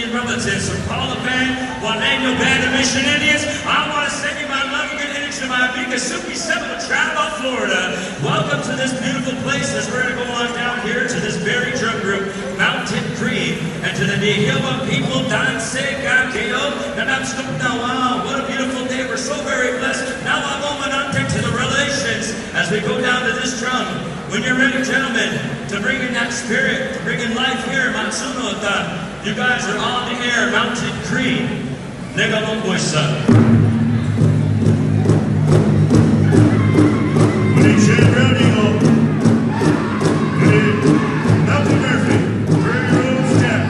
Indian relatives from Calapan, Juaneño Band of Mission Indians. I want to send you my love and good energy to my amiga Suki Seven of Travel, Florida. Welcome to this beautiful place as we're going to go on down here to this very drum group, Mountain Creek, and to the Nihilwa people, Danse Kakeo, Nanamstuknawa. What a beautiful day. We're so very blessed. Now I'm to the relations as we go down to this drum. When you're ready, gentlemen, to bring in that spirit, to bring in life here, Matsuno, you guys are on the air, Mountain Creek. Negalomboisa. Mountain Murphy, Prairie Rose Jack.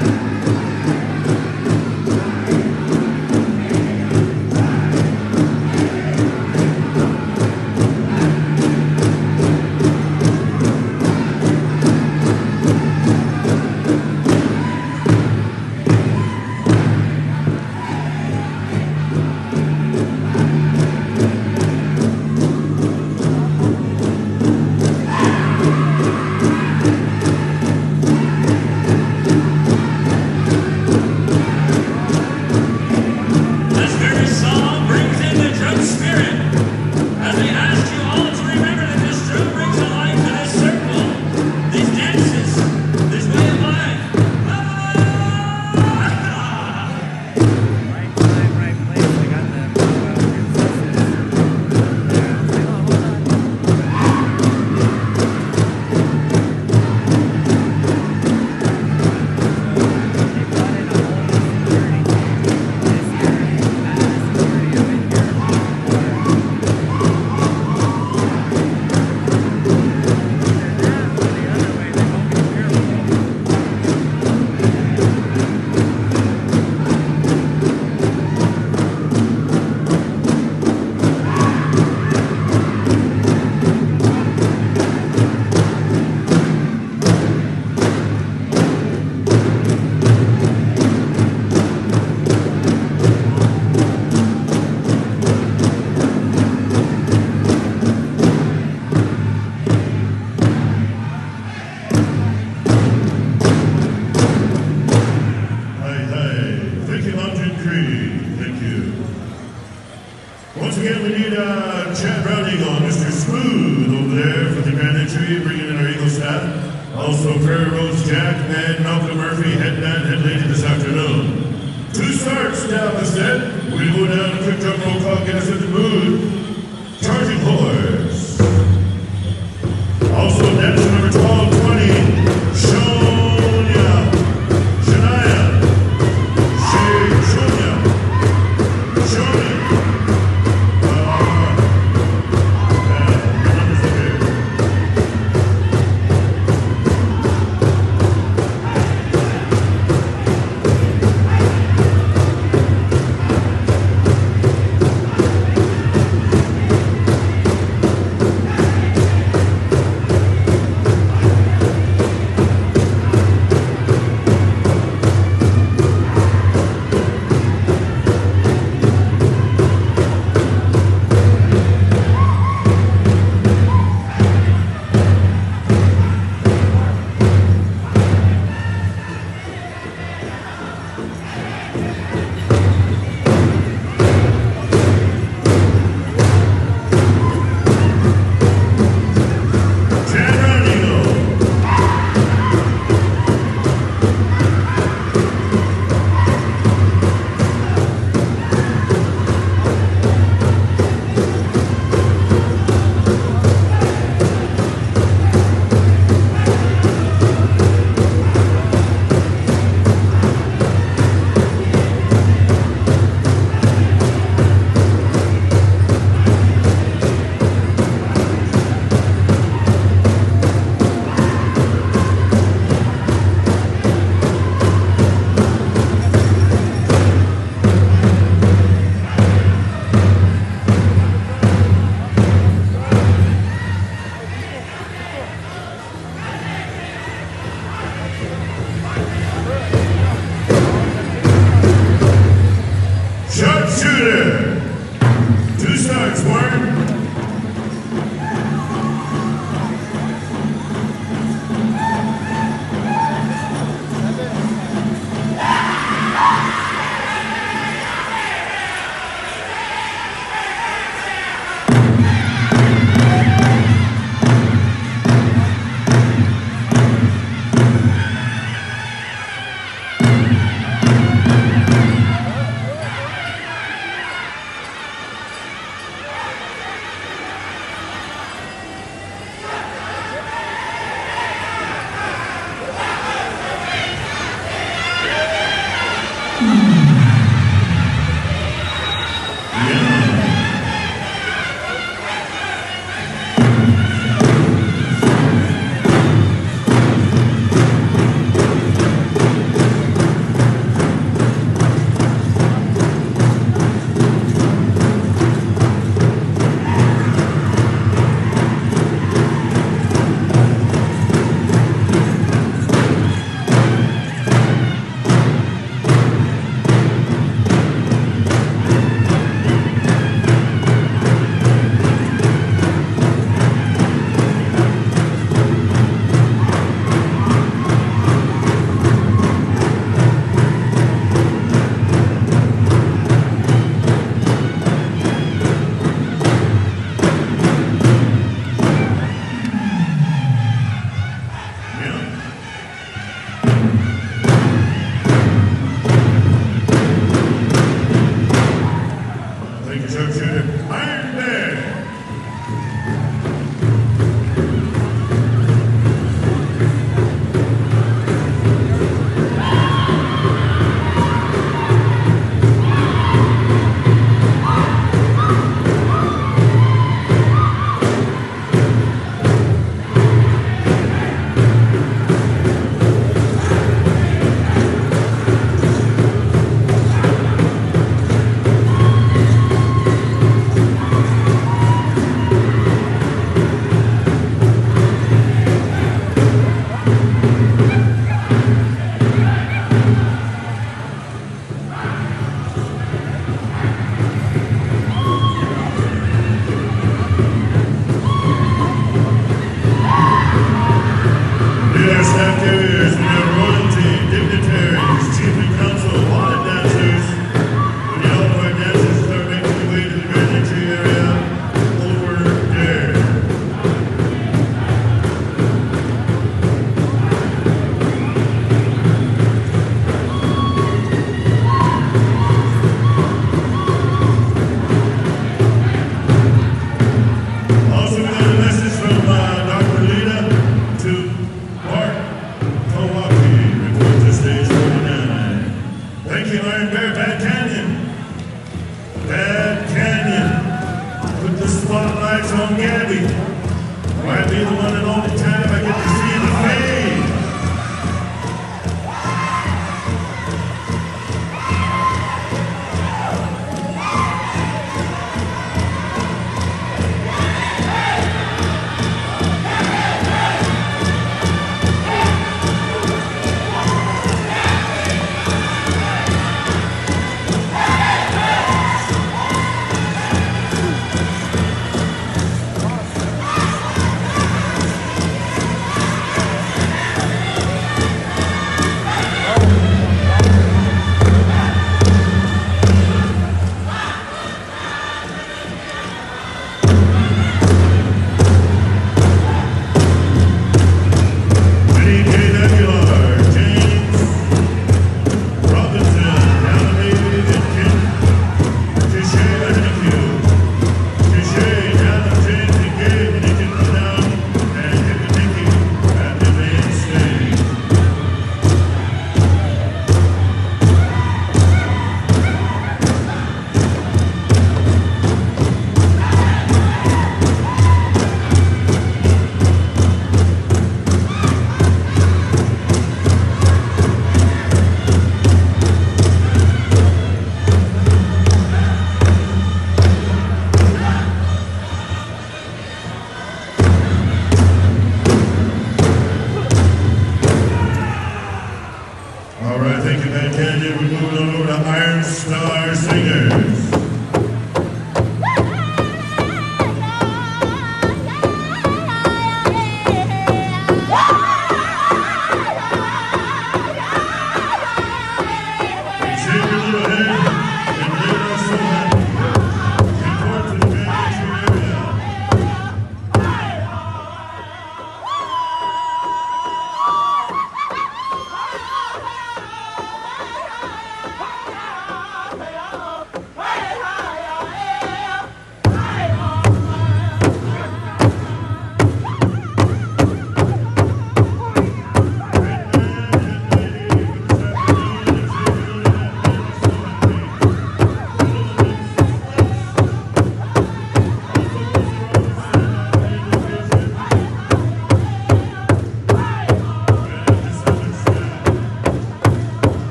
Also, Prairie Rose Jack and Malcolm Murphy headband head lady this afternoon. 2 starts down the set. We go down to quick drum roll call, get us in the mood. Charging Horse. Also, dancer number 1220, Shonya. Shania. Shonya. Shonya.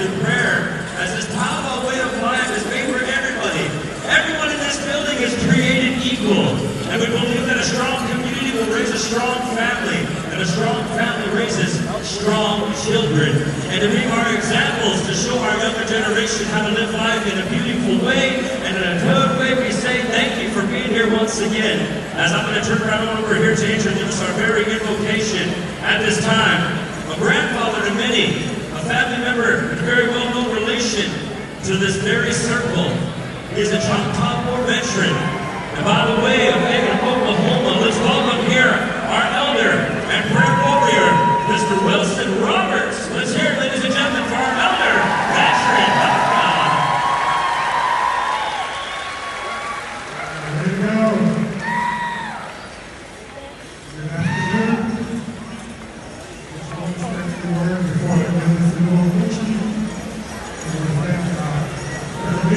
through prayer, as this powwow way of life is made for everybody. Everyone in this building is created equal, and we believe that a strong community will raise a strong family, and a strong family raises strong children. And to be our examples, to show our younger generation how to live life in a beautiful way, and in a good way, we say thank you for being here once again. As I'm going to turn around over here to introduce our very invocation at this time. A grandfather to many, a family member, and a very well-known relation to this very circle. He's a Choctaw War veteran. And by the way of Macon, Oklahoma, let's welcome here our elder and prayer warrior, Mr. Wilson Roberts. Let's hear it, ladies and gentlemen, for our elder veteran. There you go. Good afternoon. Just want to say a few words before I begin this invocation.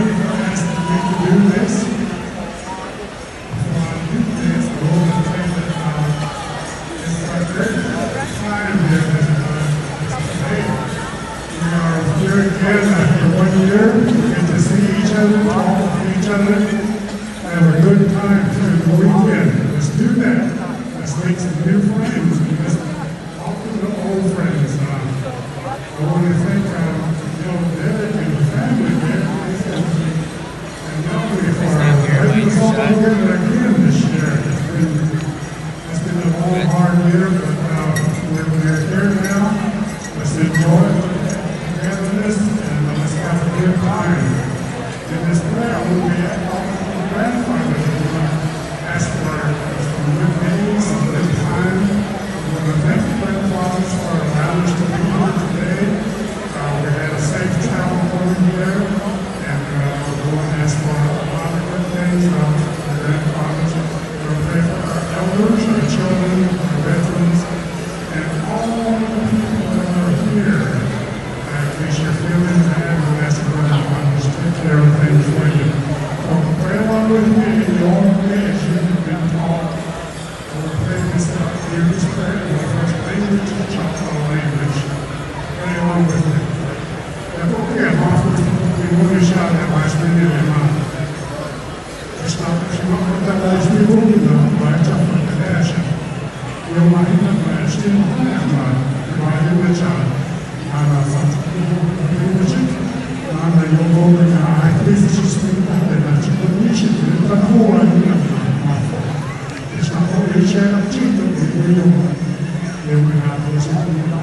I'm asking me to do this. Before I do this, the Lord will say that it's our great time here today. We are here again after 1 year. We get to see each other, talk to each other, have a good time through the weekend. Let's do that. Let's make some new friends. Let's talk to the old friends. I want to thank Derek and the family there. And not only for letting us all together again this year. It's been a long, hard year, but we're here now. Let's enjoy togetherness and let's have a good time. In this prayer, we'll be grandfather. We're going to ask for some good days, some good time. We're going to thank the grandfathers for allowing us to be here today. We had a safe travel over here, and we're going to ask for a lot of good things from the grandfathers. We're going to pray for our elders, our children, our veterans, and all the people that are here. In case you're feeling bad, we'll ask the grandfathers to take care of things for you. So pray along with me in your own way as you've been taught. We'll pray this out here, this prayer in the first language, the Choctaw language. Pray along with me. Okay, we want to shout at my screen in my mouth. It's not that you want that as we will do now, but it's up for the passion. We'll mind the flash in the hand, my image on. I'm a music. I'm a young woman. I please just think about it. I'm just a mission. But who are you? It's not only a share of cheap, but we don't. Then we have to listen to the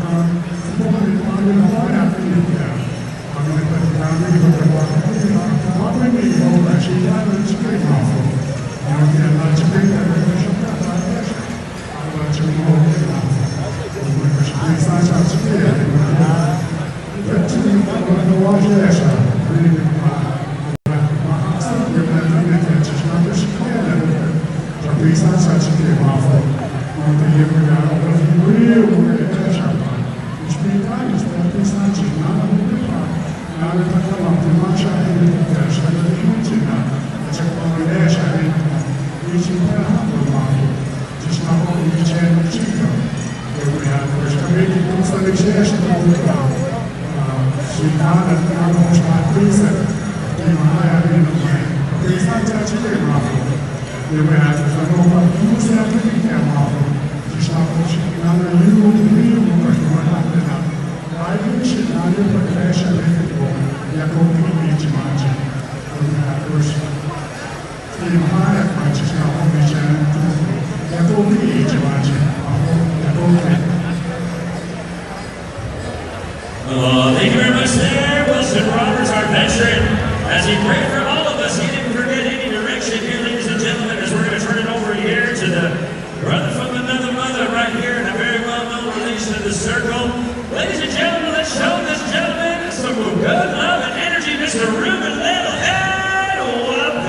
Thank you very much there, Wilson Roberts, our veteran. As he prayed for all of us, he didn't forget any direction here, ladies and gentlemen, as we're going to turn it over here to the brother from another mother right here in a very well-known relation of the circle. Ladies and gentlemen, let's show this gentleman some good love and energy, Mr. Ruben Little. And welcome.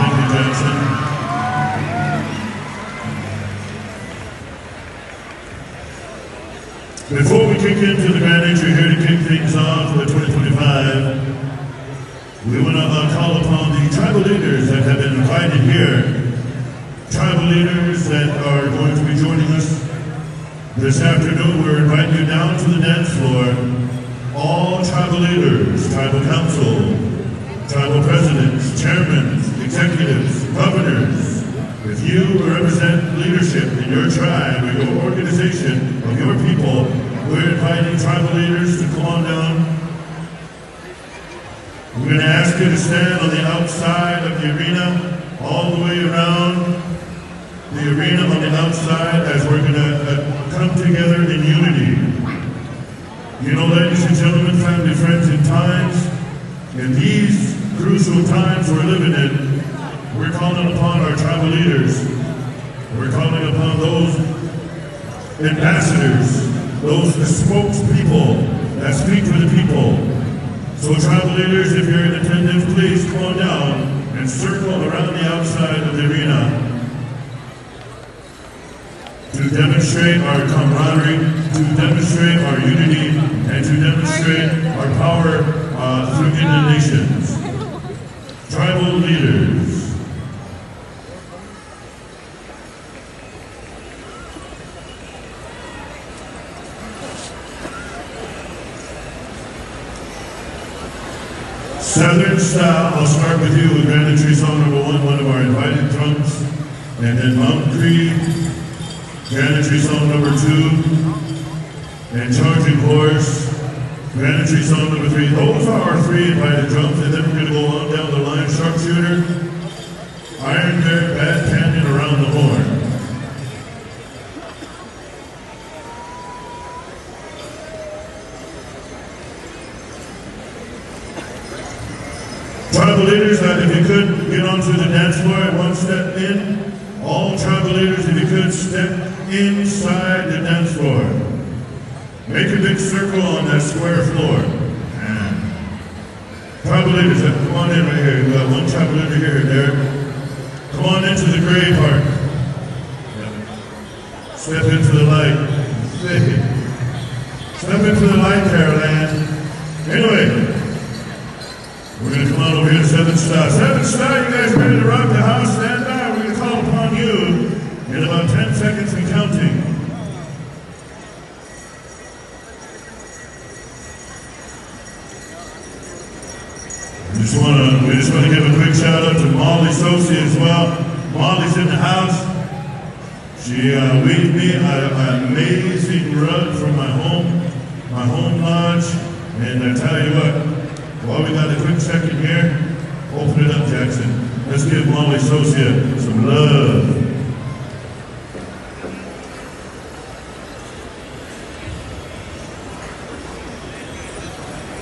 Thank you, Jackson. Before we kick into the grand entry here to kick things off for 2025, we want to call upon the tribal leaders that have been invited here. Tribal leaders that are going to be joining us this afternoon. We're inviting you down to the dance floor. all tribal leaders, tribal council, tribal presidents, chairmen, executives, governors. If you represent leadership in your tribe or your organization of your people, we're inviting tribal leaders to come on down. We're going to ask you to stand on the outside of the arena, all the way around the arena on the outside, as we're going to come together in unity. You know, ladies and gentlemen, family, friends, in times, in these crucial times we're living in, we're calling upon our tribal leaders. We're calling upon those ambassadors, those spokespeople that speak for the people. So tribal leaders, if you're in attendance, please come on down and circle around the outside of the arena to demonstrate our camaraderie, to demonstrate our unity, and to demonstrate our power through the nations. Tribal leaders. Southern style, I'll start with you with Grand Entry song number 1, one of our invited drums, and then Mountain Creek, Grand Entry song number 2, and Charging Horse, Grand Entry song number 3. Those are our 3 invited drums, and then we're going to go on down the line. Sharpshooter, Iron Bear, Bad Canyon, Around the Horn. Tribal leaders, if you could get onto the dance floor at one step in. All tribal leaders, if you could step inside the dance floor. Make a big circle on that square floor. Tribal leaders, come on in right here. We've got one tribal leader here and there. Come on into the gray part. Step into the light. Step into the light, Caroline. Anyway, we're going to come on over here to 7 Star. 7 Star, you guys ready to rock the house? Stand by. We're going to call upon you in about 10 seconds and counting. We just want to give a quick shout out to Molly Sosi as well. Molly's in the house. She weaved me an amazing rug from my home lodge. And I tell you what, while we got a quick second here, open it up, Jackson. Let's give Molly Sosia some love.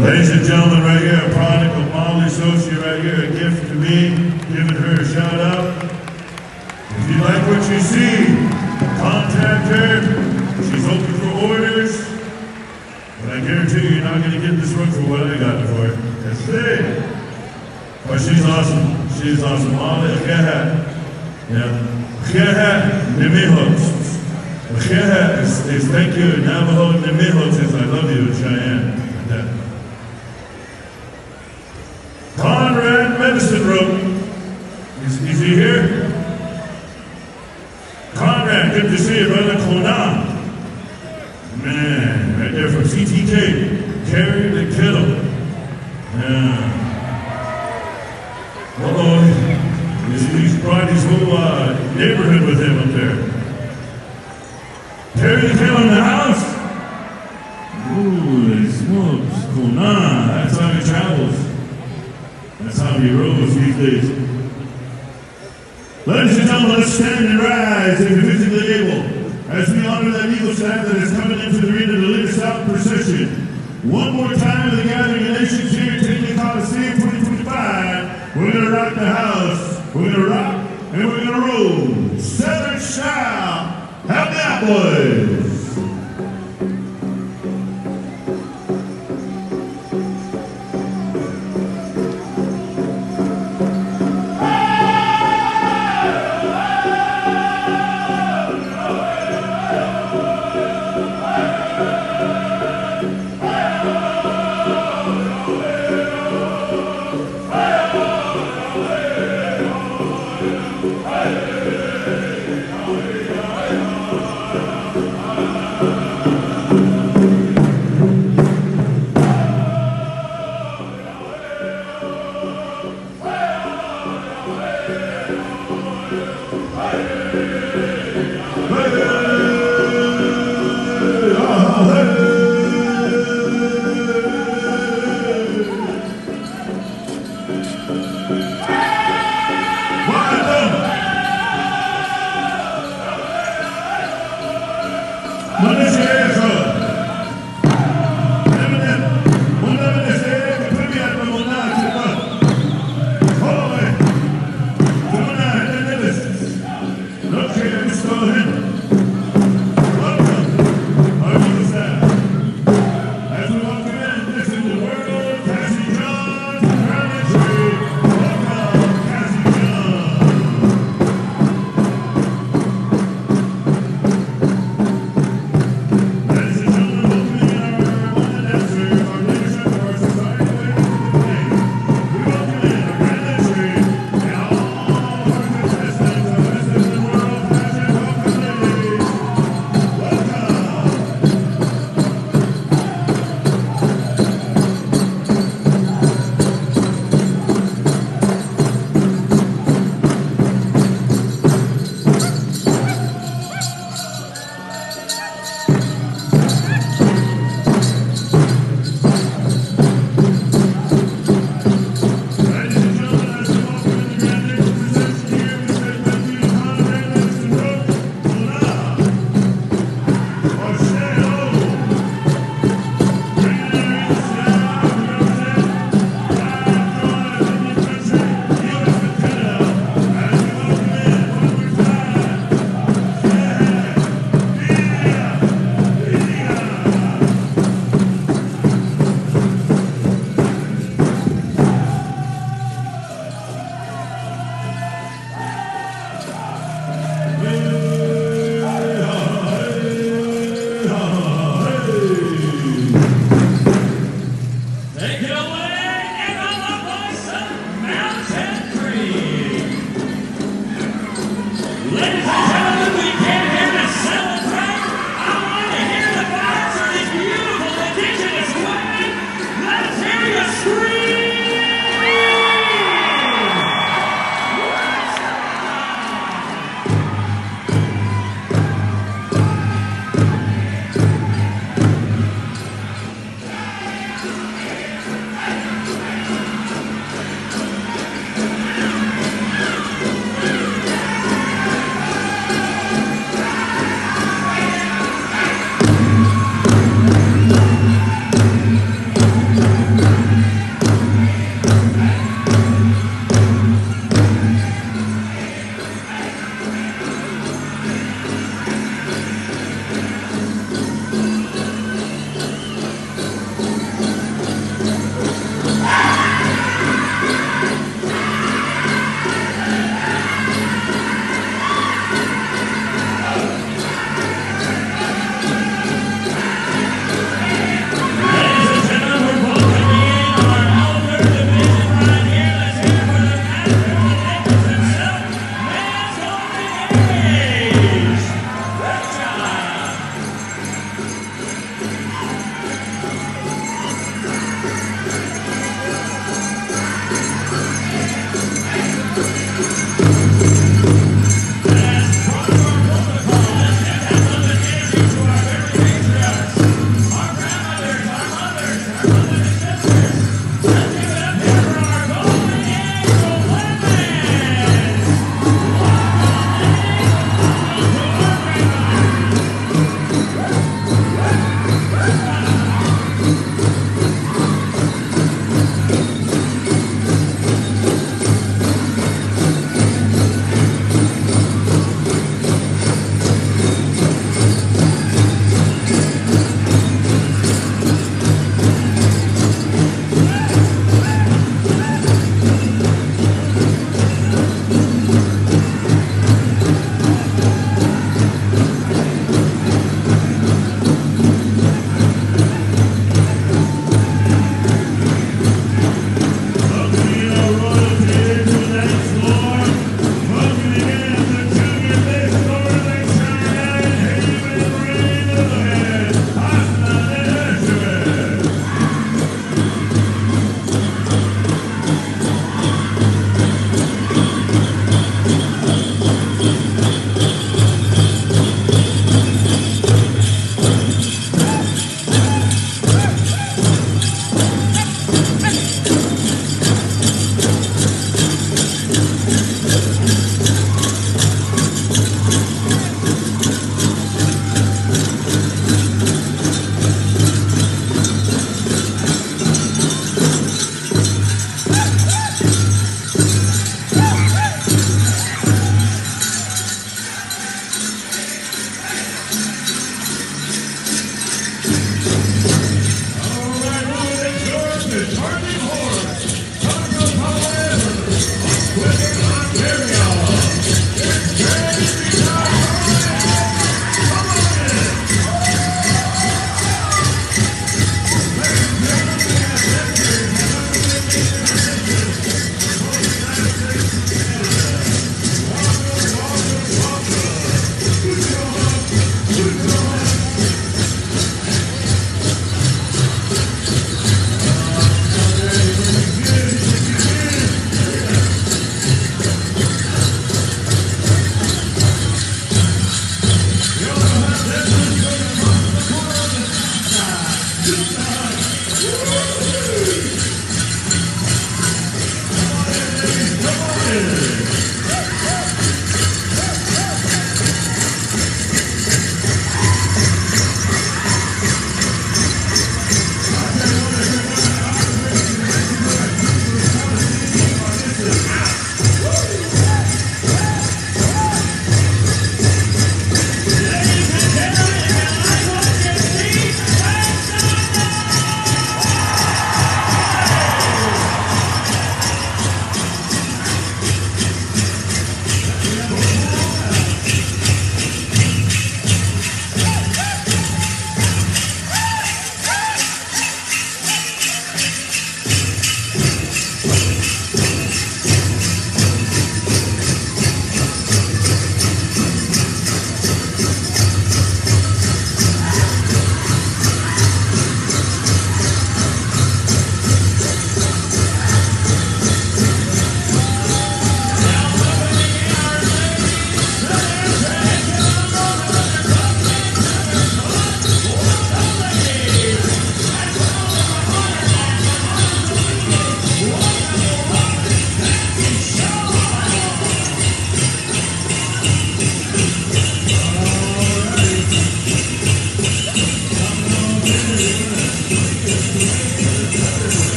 Ladies and gentlemen, right here, a product of Molly Sosia right here, a gift to me, giving her a shout out. If you like what you see, contact her. She's open for orders. But I guarantee you're not going to get this rug for what I got for her. That's it. But she's awesome. She's awesome. Molly, yeah. Nemihos. Is thank you. Navajo Nemihos is I love you in Cheyenne. Conrad Medicine Room. Is he here? Conrad, good to see you, brother. Kona. Man, right there from CTK. Carry the kettle. Yeah. Uh-oh. He's brought his whole neighborhood with him up there. Carry the kettle in the house? Holy smokes. Kona. That's how he travels. That's how he rolls these days. Ladies and gentlemen, let's stand and rise if you're physically able as we honor that eagle staff that is coming into the arena to lead us out in procession. One more time to the gathering of nations here at Tinley Coliseum 2025. We're going to rock the house. We're going to rock and we're going to roll. Southern style. Help me out, boys.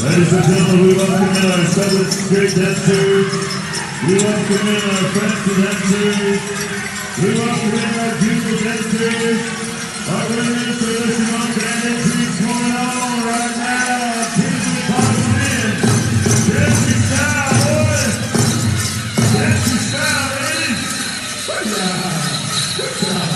Ladies and gentlemen, we welcome in our 7th grade dancers. We welcome in our fancy dancers. We welcome in our beautiful dancers. Our winners for this month and entries going on right now. Please be popping in. Dancing style, boys. Dancing style, ladies. Good job. Good job.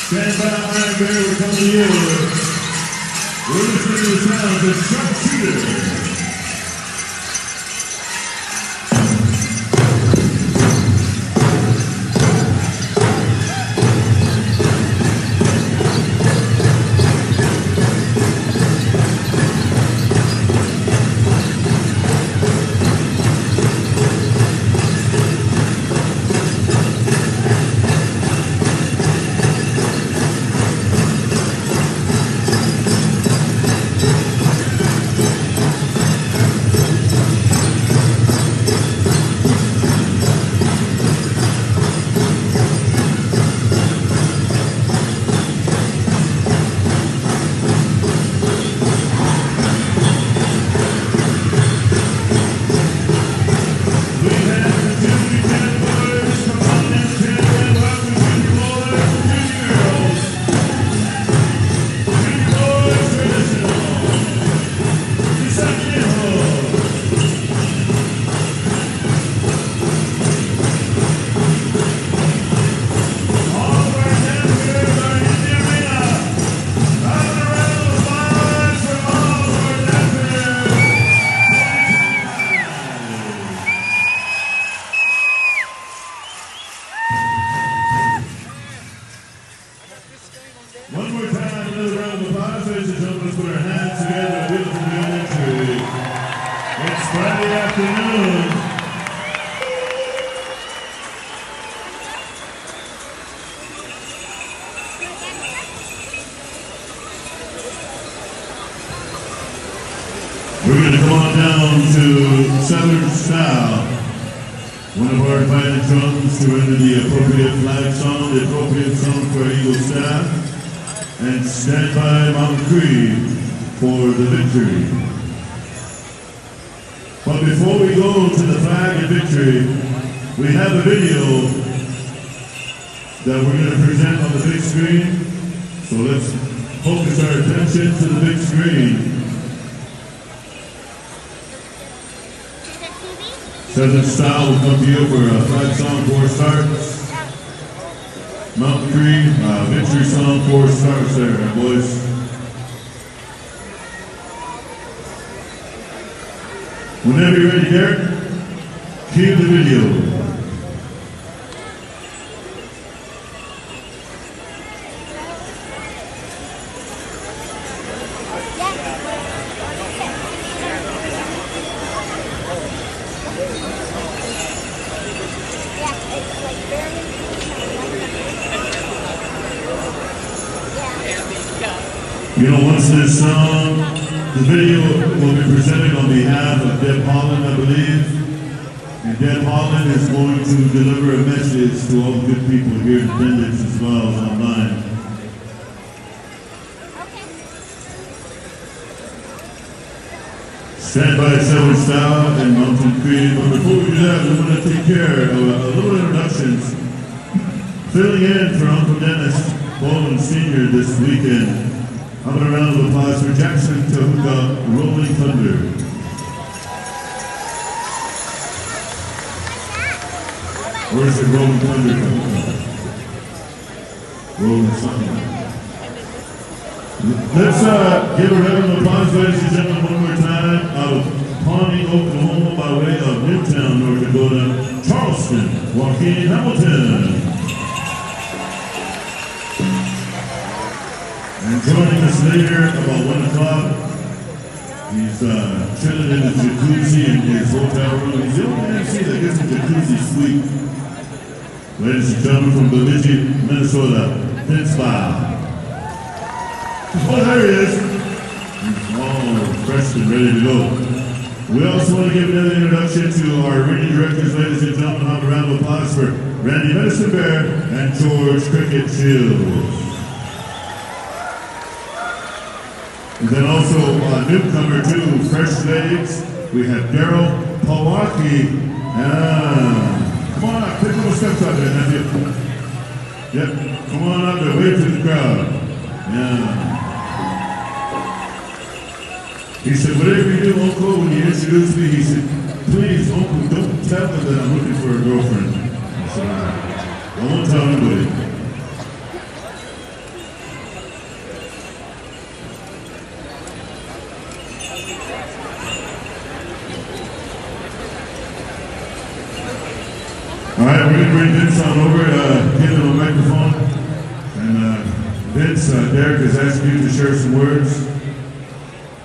Stand by, Iron Bear, we're coming to you. We're listening to the sounds of Sharpshooter. It's Friday afternoon. We're going to come on down to Southern Style. One of our invited drums to render the appropriate flag song, the appropriate song for Eagle Staff, and Stand By Mountain Creed for the victory. But before we go to the flag and victory, we have a video that we're going to present on the big screen. So let's focus our attention to the big screen. Southern Style will come to you for a flag song, 4 starts. Mountain Creed, victory song, 4 starts there, boys. Whenever you're ready, Derek, cue the video. You know, once this song, the video will be presented on behalf of Deb Holland, I believe. And Deb Holland is going to deliver a message to all the good people here in attendance as well as online. Stand by Southern Style and Mountain Creed. But before we do that, we want to take care of a little introductions. Filling in for Uncle Dennis Bowman Sr. this weekend. How about a round of applause for Jackson Tahuka, Rolling Thunder. Or is it Rolling Thunder? Rolling Thunder. Let's give a round of applause, ladies and gentlemen, one more time, out of Pawnee, Oklahoma, by way of Newtown, North Dakota, Charleston, Joaquin Hamilton. And joining us later, about 1 o'clock, he's chilling in his jacuzzi in his hotel room. He's the only MC that gets a jacuzzi suite. Ladies and gentlemen, from Bemidji, Minnesota, Vince Bow. Oh, there he is. He's all fresh and ready to go. We also want to give another introduction to our reading directors, ladies and gentlemen. Have a round of applause for Randy Medicine Bear and George Cricket Shields. And then also a newcomer too, fresh legs. We have Daryl Pawaki. Come on up, take a little steps out there, nephew. Yep, come on up there, wave to the crowd. Yeah. He said, whatever you do, Uncle, when you introduce me, he said, please, Uncle, don't tell them that I'm looking for a girlfriend. I said, I won't tell anybody. All right, we're going to bring Vince on over, give him a microphone. And Vince, Derek has asked you to share some words.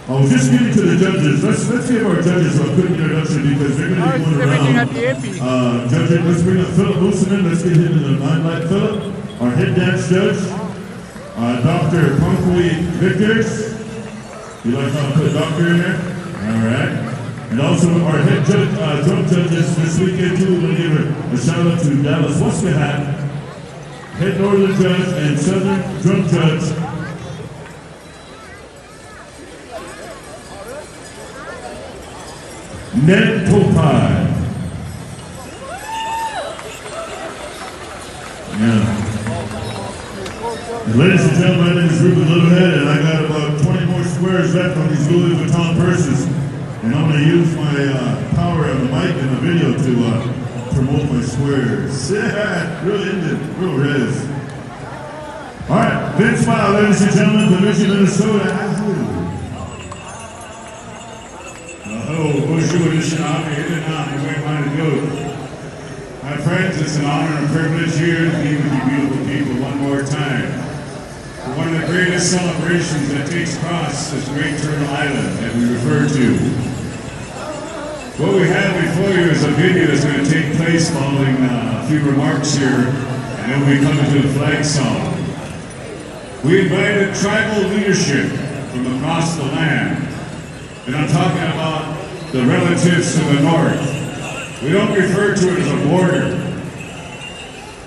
I was just getting to the judges. Let's give our judges a quick introduction because they're going to be going around. Judging, let's bring up Philip Mooseman. Let's get him in the limelight. Philip, our head dance judge. Dr. Punkwe Victors. You like how I put doctor in there? All right. And also our head judge, drum judges this weekend too. We're going to give a shout out to Dallas Westcott, head northern judge and southern drum judge. Ned Topai. Yeah. And ladies and gentlemen, in this group is a little head, and I got about 20 more squares left on these Louis Vuitton purses. And I'm going to use my power of the mic and the video to promote my squares. Yeah, real Indian, real res. All right, Vince Bow, ladies and gentlemen, Bemidji, Minnesota. Hello, bonjour, this is my friends, it's an honor and a privilege here to be with you beautiful people one more time. For one of the greatest celebrations that takes across this great Turtle Island that we refer to. What we have before you is a video that's going to take place following a few remarks here, and then we'll be coming to the flag song. We invited tribal leadership from across the land, and I'm talking about the relatives to the north. We don't refer to it as a border.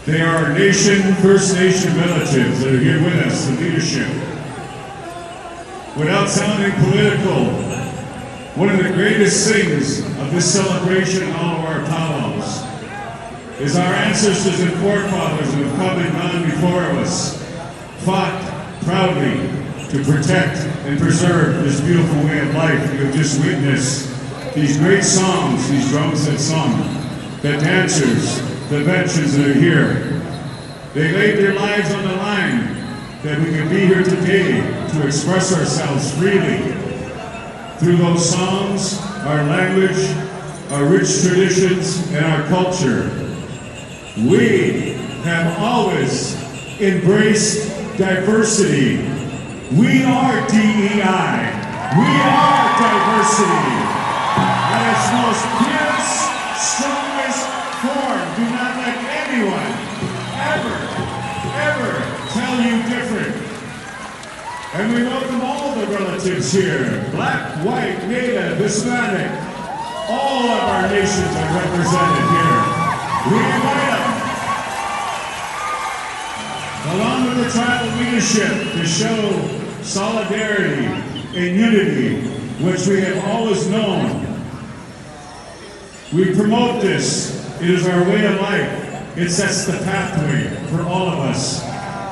They are our First Nation relatives that are here with us, the leadership. Without sounding political, one of the greatest things of this celebration and all of our powwows is our ancestors and forefathers who have come and gone before us, fought proudly to protect and preserve this beautiful way of life you have just witnessed. These great songs, these drums that sung, the dancers, the veterans that are here, they laid their lives on the line that we can be here today to express ourselves freely through those songs, our language, our rich traditions, and our culture. We have always embraced diversity. We are DEI. We are diversity. At its most purest, strongest form. Do not let anyone ever tell you different. And we welcome all the relatives here. Black, white, Native, Hispanic. All of our nations are represented here. We invite them, along with the tribal leadership, to show solidarity and unity, which we have always known. We promote this. It is our way of life. It sets the pathway for all of us.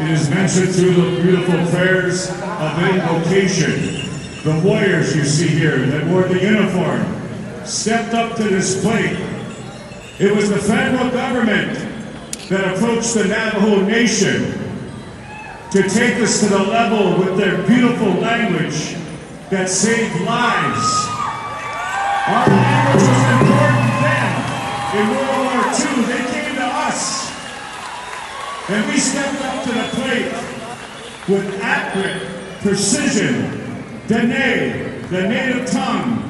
It is mentioned through the beautiful prayers of Invocation. The warriors you see here that wore the uniform stepped up to this plate. It was the federal government that approached the Navajo Nation to take us to the level with their beautiful language that saved lives. Our language was important then. In World War II, they came to us. And we stepped up to the plate with accurate precision. Dene, the native tongue,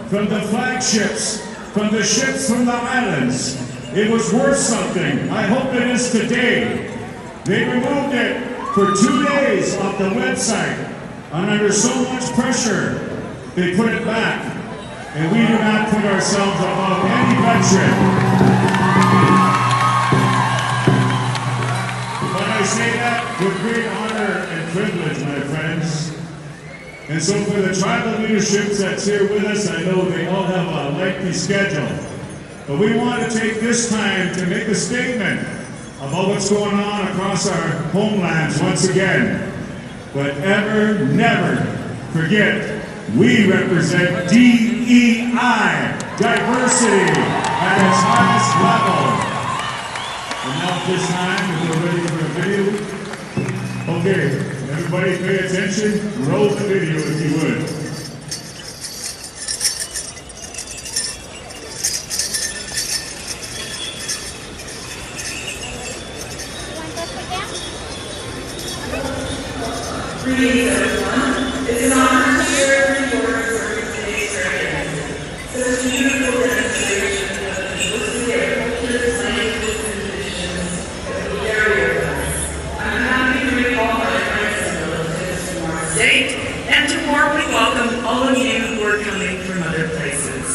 from the flagships, from the ships from the islands. It was worth something. I hope it is today. They removed it for 2 days off the website. And under so much pressure, they put it back. And we do not put ourselves above any veteran. But I say that with great honor and privilege, my friends. And so for the tribal leaderships that's here with us, I know they all have a lengthy schedule. But we want to take this time to make a statement about what's going on across our homelands once again. But ever, never forget, we represent DEI, diversity, at its highest level. And now at this time, if we're ready for a video. Okay, everybody pay attention. Roll the video if you would. Greetings, everyone. It's an honor to share with you for today's ceremony. Such a beautiful demonstration of the diversity of cultures, languages, and traditions that we carry with us. I'm happy to recall my friends and relatives from our state, and to warmly welcome all of you who are coming from other places.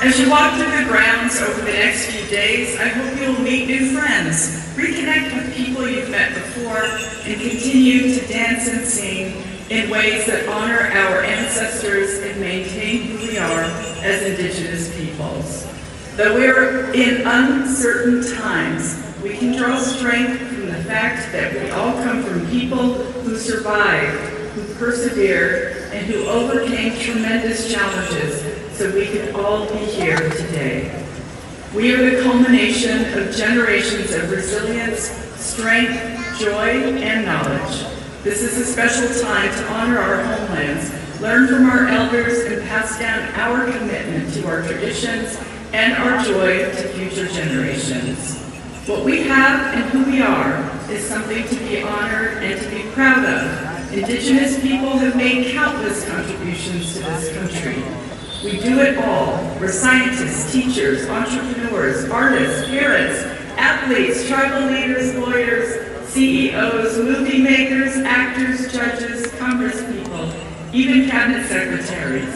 As you walk through the grounds over the next few days, I hope you'll meet new friends, reconnect with people you've met before, and continue to dance and sing in ways that honor our ancestors and maintain who we are as Indigenous peoples. Though we're in uncertain times, we can draw strength from the fact that we all come from people who survived, who persevered, and who overcame tremendous challenges so we can all be here today. We are the culmination of generations of resilience, strength, joy, and knowledge. This is a special time to honor our homelands, learn from our elders, and pass down our commitment to our traditions and our joy to future generations. What we have and who we are is something to be honored and to be proud of. Indigenous people have made countless contributions to this country. We do it all. We're scientists, teachers, entrepreneurs, artists, parents, athletes, tribal leaders, lawyers, CEOs, movie makers, actors, judges, congresspeople, even cabinet secretaries,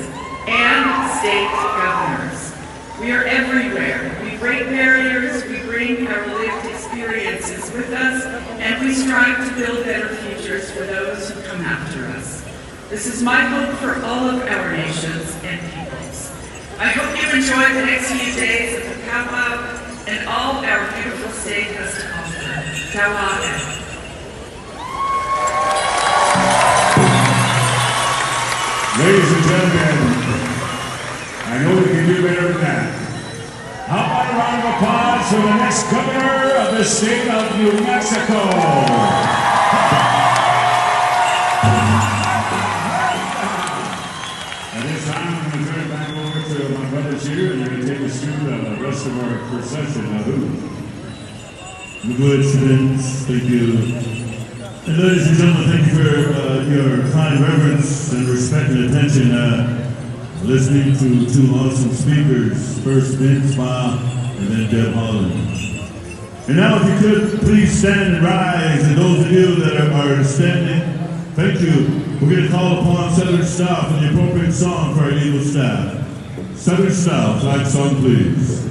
and state governors. We are everywhere. We break barriers, we bring our lived experiences with us, and we strive to build better futures for those who come after us. This is my hope for all of our nations and peoples. I hope you enjoy the next few days of the powwow and all our beautiful state has to offer. Powwow. Ladies and gentlemen, I know we can do better than that. How about a round of applause for the next governor of the state of New Mexico? At this time, I'm going to turn it back over to my brothers here, and they're going to take us through the rest of our procession. Good students, thank you. And ladies and gentlemen, thank you for your kind reverence and respect and attention. Listening to two awesome speakers, first Vince Ma and then Deb Holland. And now if you could please stand and rise, and those of you that are standing, thank you. We're going to call upon Southern Style for the appropriate song for our Eagle staff. Southern Style, flag song please.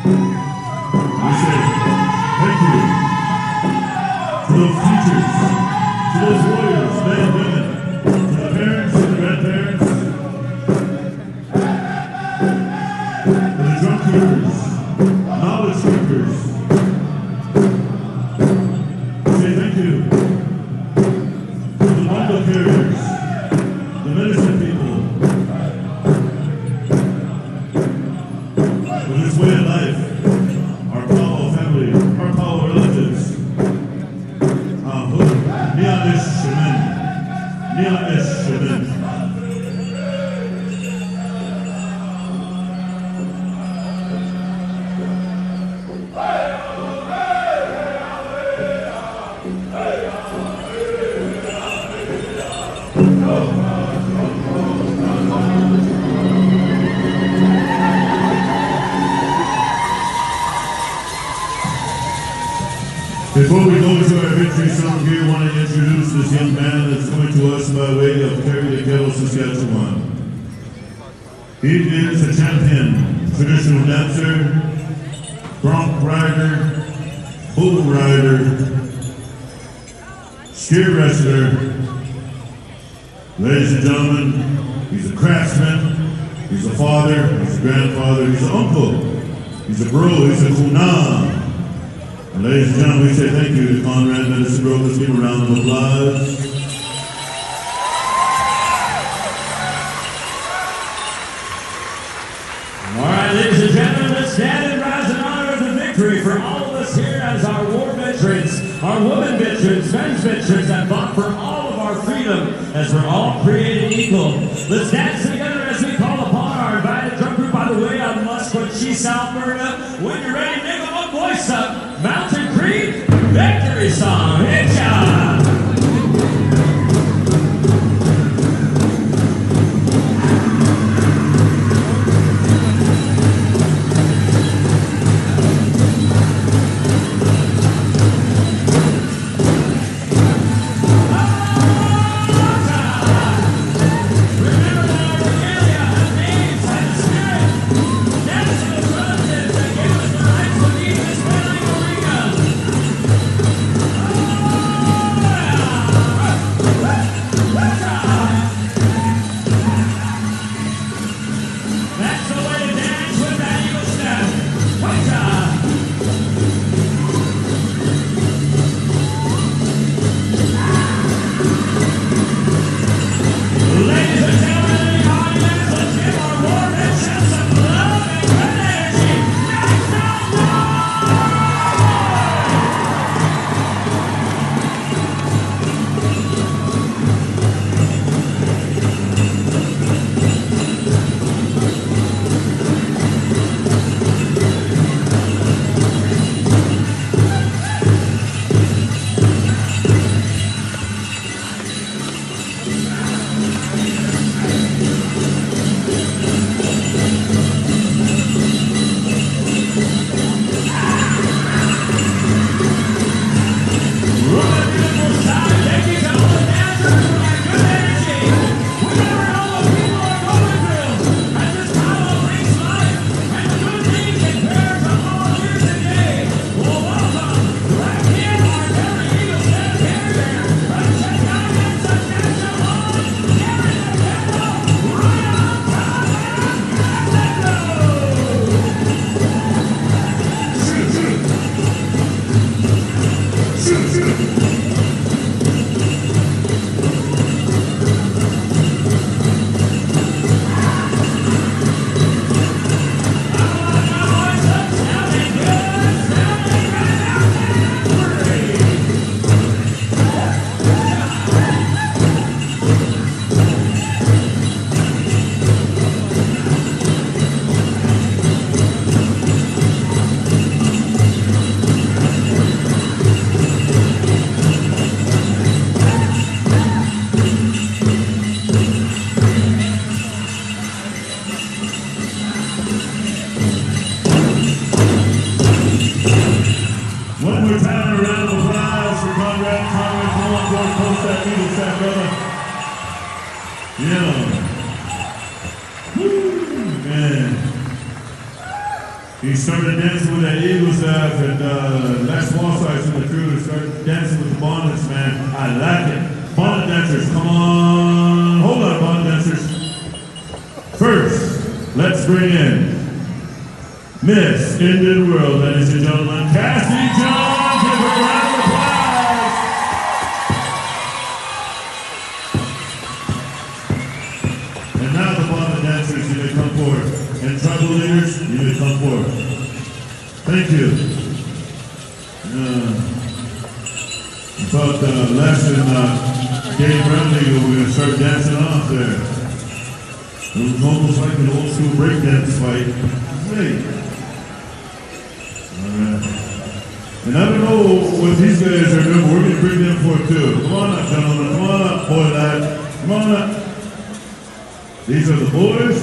We say thank you to those teachers, to those warriors, men and women, to the parents and the grandparents, to the drum keepers, knowledge keepers. We say thank you to the bundle carriers, the medicine people, for this way of life, our powwow family, our powwow relatives. Niyamesh Shemen. Niyamesh Shemen. Before we go to our victory song here, I want to introduce this young man that's coming to us by way of Perry, Saskatchewan. He is a champion, traditional dancer, bronc rider, bull rider, steer wrestler. Ladies and gentlemen, he's a craftsman, he's a father, he's a grandfather, he's an uncle, he's a bro, he's a kuna. Ladies and gentlemen, we say thank you to Conrad Medicine Bro. Let's give him a round of applause. All right, ladies and gentlemen, let's stand and rise in honor of the victory for all of us here as our war veterans, our women veterans, men's veterans that fought for all of our freedom as we're all created equal. Let's dance together as we call upon our invited drum group by the way of Musquatchie, South Alberta. When you're ready, make a voice up. Mountain Creek Victory Song. Hit ya! He started dancing with that Eagle staff, and last wall sides in the crew started dancing with the bonnets, man. I like it. Bonnet dancers, come on. Hold on, bonnet dancers. First, let's bring in Miss Indian World, ladies and gentlemen, Cassie John. Give her a round of applause. And now the bonnet dancers, you may come forward. And tribal leaders, you may come forward. Thank you. I thought Les and Dave Bradley were going to start dancing off there. It was almost like an old school breakdance fight. Hey. And I don't know what these guys are doing, but we're going to bring them forward too. Come on up, gentlemen. Come on up, boy lad. Come on up. These are the boys.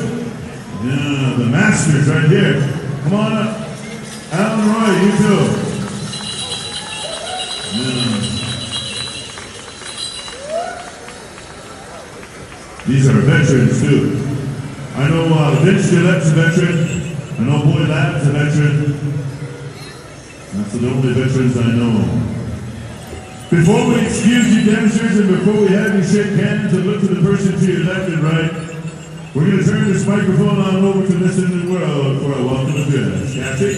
Yeah, the masters right here. Come on up. Alan Roy, you too. Yeah. These are veterans too. I know Vince Gillette's a veteran. I know Boy Lab's a veteran. That's the only veterans I know. Before we excuse you dancers and before we have you shake hands and look to the person to your left and right, we're going to turn this microphone on over to this Indian World for a welcome address. Cassie?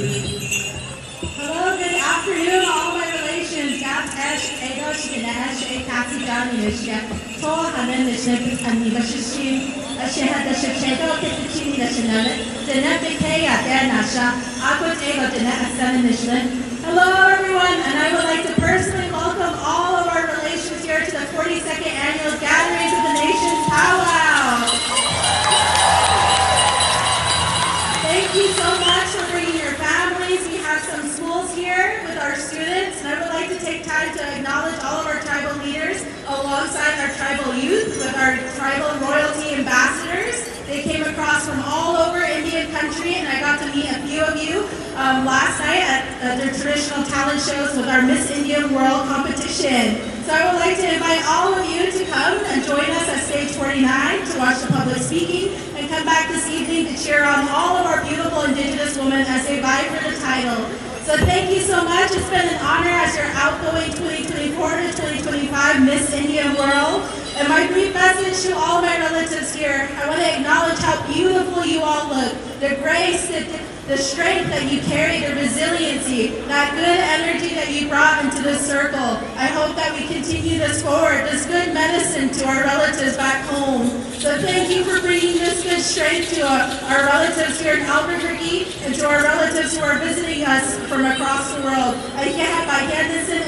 Hello, good afternoon, all my relations. Gab Ash, Edosh, and Ash, Cassie John, and Ishka. Toa Hanan, the Ship, and the Bashishi, a Shehad, the Shepshedo, Kitchini, the Chanel, the Nepikea, their Nasha, Akut Ego, the Netasan, and Michelin. Hello, everyone, and I would like to personally welcome all of our relations here to the 42nd Annual Gatherings of the Nations Powwow. Thank you so much for bringing your families. We have some schools here with our students, and I would like to take time to acknowledge all of our tribal leaders alongside our tribal youth with our tribal royalty ambassadors. They came across from all over Indian country, and I got to meet a few of you last night at their traditional talent shows with our Miss Indian World competition. So I would like to invite all of you to come and join us at stage 49 to watch the public speaking, and come back this evening to cheer on all of our beautiful Indigenous women as they vie for the title. So thank you so much. It's been an honor as your outgoing 2024 to 2025 Miss Indian World. And my brief message to all my relatives here, I want to acknowledge how beautiful you all look. The grace, the strength that you carry, the resiliency, that good energy that you brought into this circle. I hope that we continue this forward, this good medicine to our relatives back home. So thank you for bringing this good strength to our relatives here in Albuquerque and to our relatives who are visiting us from across the world.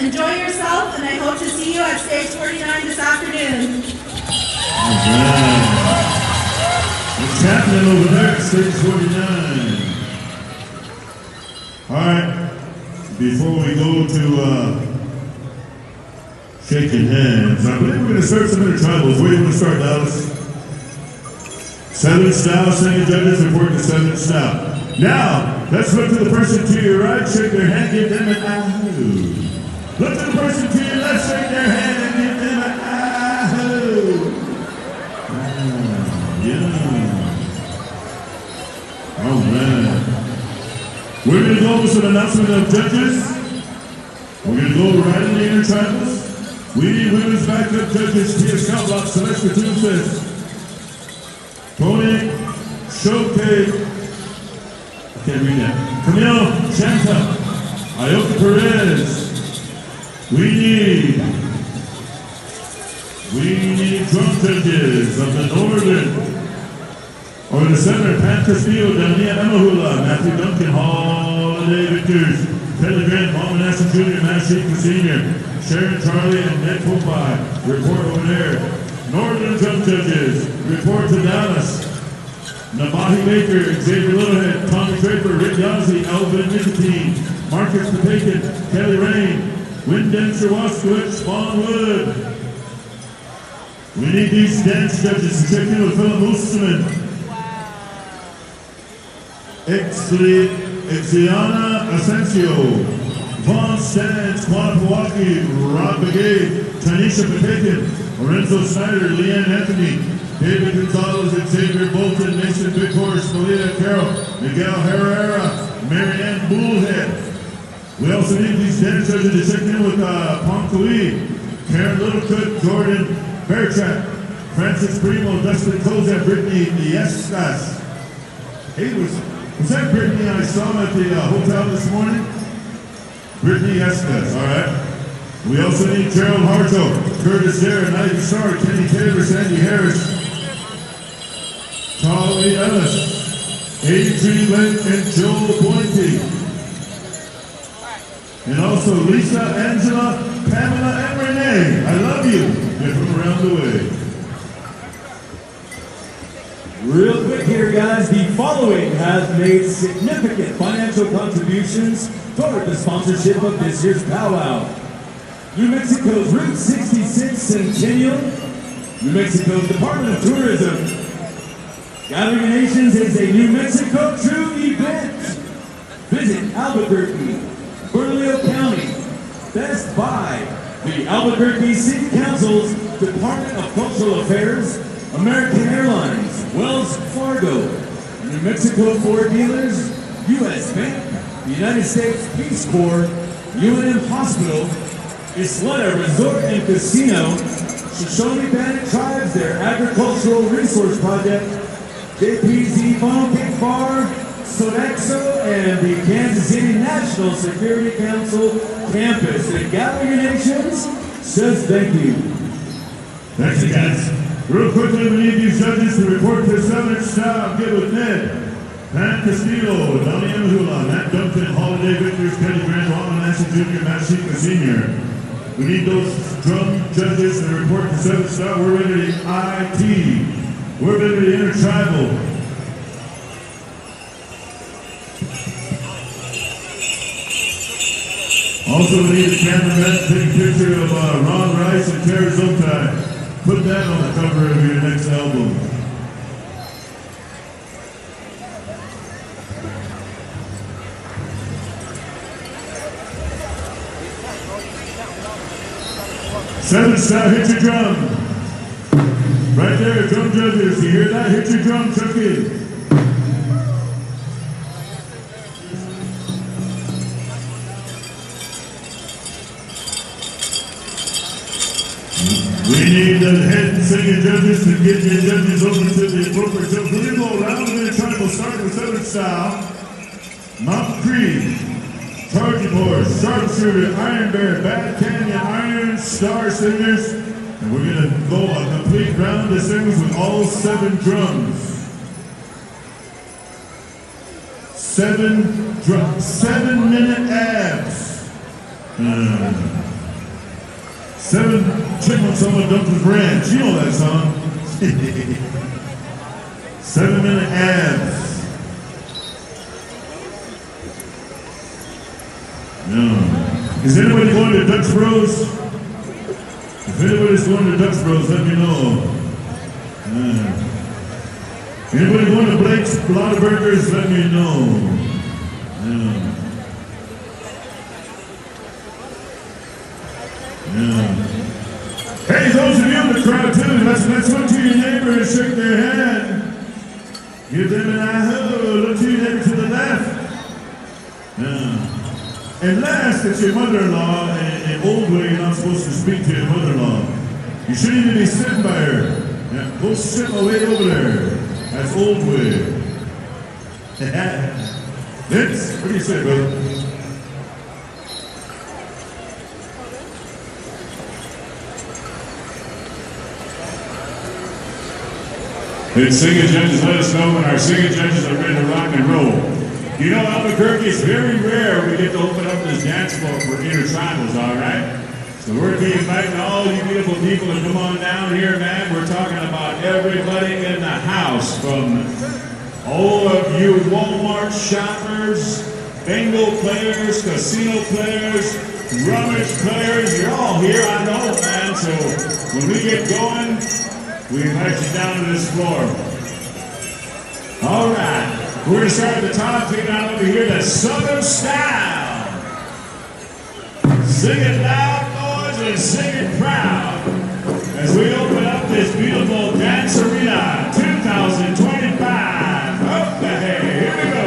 Enjoy yourself, and I hope to see you at stage 49 this afternoon. What's happening over there at stage 49? All right, before we go to shaking hands, I believe we're going to start some intertribals. Where do you want to start, Dallas? Southern style, singing judges reporting to Southern style. Now, let's look to the person to your right, shake their hand, give them an ahoo. Look to the person to your left, shake their hand, and give them an ahoo. Yeah. All right. We're going to go with some announcement of judges. We're going to go right in the intertribals. We need women's backup judges. Tia Scoutlock, Celeste Tuesdays. Tony Shoke. I can't read that. Camille Chanta. Ayoka Perez. We need drum judges of the northern or the center, Pat Castillo, Dania Emahula, Matthew Duncan, Holiday Victors, Kelly Grant, Mom Manasseh Jr., Matt Sheikh Sr., Sharon Charlie, and Ned Popeye. Report over there. Northern drum judges, report to Dallas. Nabahi Baker, Xavier Littlehead, Tommy Draper, Rick Yazzie, Alvin Nicotine, Marcus Papakin, Kelly Rain, Wyndensher Waskowitz, Vaughn Wood. We need these dance judges to check in with Philip Mooseman. Exiana Asensio, Vaughn Stans, Quanapawaki, Rob Begay, Tanisha Papakin, Lorenzo Snyder, Leanne Anthony, David Gonzalez, Xavier Bolton, Mason Big Horse, Malia Carroll, Miguel Herrera, Marianne Bullhead. We also need these dance judges to check in with Ponkawee, Karen Littlecook, Jordan Fairtrack, Francis Primo, Dustin Kozak, Brittany Yestas. Hey, was that Brittany I saw at the hotel this morning? Brittany Yestas, all right. We also need Gerald Harto, Curtis Darren, Ivy Starr, Kenny Taylor, Sandy Harris, Charlie Ellis, Adrian and Joe Pointy. And also Lisa, Angela, Pamela, and Renee. I love you. They're from around the way. Real quick here, guys. The following has made significant financial contributions toward the sponsorship of this year's powwow. New Mexico's Route 66 Centennial, New Mexico's Department of Tourism. Gathering of Nations is a New Mexico true event. Visit Albuquerque, Bernalillo County, Best Buy, the Albuquerque City Council's Department of Cultural Affairs, American Airlines, Wells Fargo, New Mexico Ford Dealers, U.S. Bank, the United States Peace Corps, UNM Hospital, Isleta Resort and Casino, Shoshone Bandit Tribes, their Agricultural Resource Project, JPZ Funnel Cake Bar, Sodexo, and the Kansas City National Security Council campus. The Gathering of Nations says thank you. Thanks, you guys. Real quickly, we need these judges to report to Southern Style. Get with Ned, Pat Castillo, Donnie Amahula, Matt Duncan, Holiday Victors, Kenny Grant, Ron Massey Jr., Matt Sheika Sr. We need those drum judges to report to Southern Style. We're ready to IT. We're ready to Intertribal. Also, we need a cameraman to take a picture of Ron Rice and Terry Zotai. Put that on the cover of your next album. Southern Style, hit your drum. Right there, drum judges. You hear that? Hit your drum, Chucky. We need the head singing judges to get your judges over to the appropriate judges. We're going to go around and then try to start with Southern Style. Mountain Creek, Charging Horse, Sharpshooter, Iron Bear, Bad Canyon, Iron Star Singers. And we're going to go a complete round of singers with all 7 drums. 7 minute abs. 7 chipmunks on the Dumpling Ranch. You know that song. 7 minute abs. No. Is anybody going to Dutch Bros? If anybody's going to Dutch Bros, let me know. Anybody going to Blake's Lot of Burgers, let me know. Hey, those of you in the crowd too, let's look to your neighbor and shake their hand. Give them an eye-ho, look to your neighbor to the left. And last, it's your mother-in-law. In old way, you're not supposed to speak to your mother-in-law. You shouldn't even be sitting by her. Go sit away over there. That's old way. Vince, what do you say, brother? The singing judges let us know when our singing judges are ready to rock and roll. You know, Albuquerque is very rare we get to open up this dance floor for intertribals, all right? So we're going to be inviting all you beautiful people to come on down here, man. We're talking about everybody in the house, from all of you Walmart shoppers, bingo players, casino players, rummage players. You're all here, I know, man. So when we get going, we invite you down to this floor. All right. We're going to start at the top, take it out over here, the Southern Style. Sing it loud, boys, and sing it proud as we open up this beautiful Dance Arena 2025. Okay, here we go.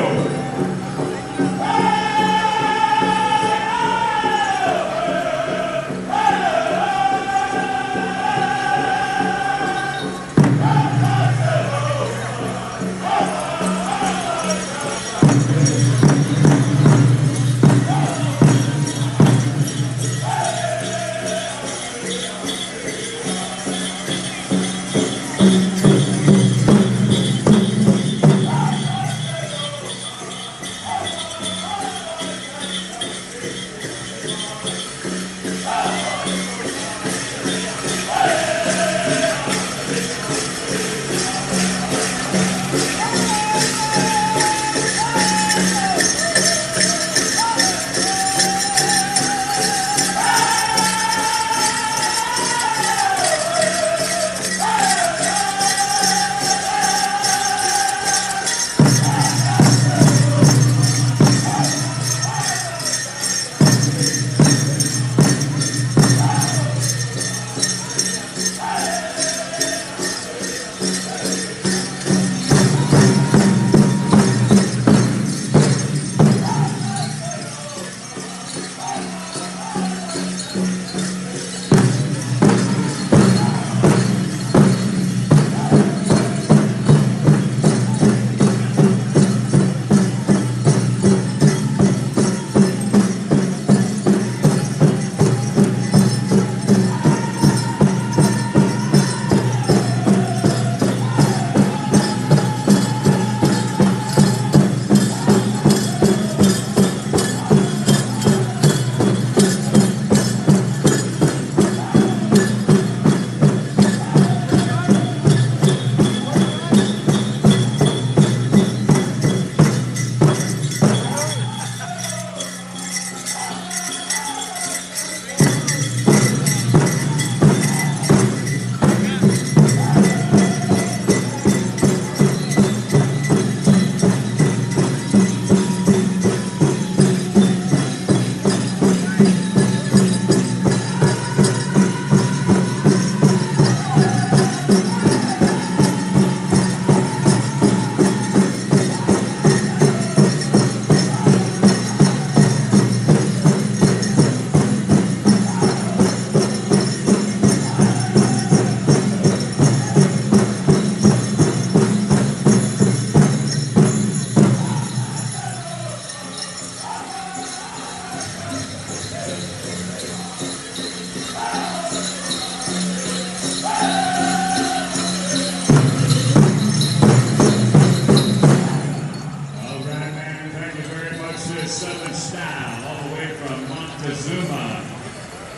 Montezuma,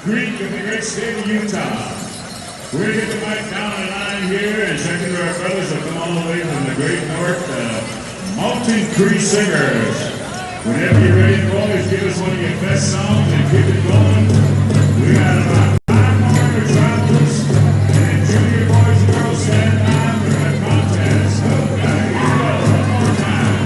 Greek of the great state of Utah. We're going to get the mic down the line here and check into our brothers that come all the way from the great north, Mountain Cree Singers. Whenever you're ready, boys, give us one of your best songs and keep it going. We got about 5 more travelers, and junior boys and girls stand by for the contest. Okay, here we go, one more time.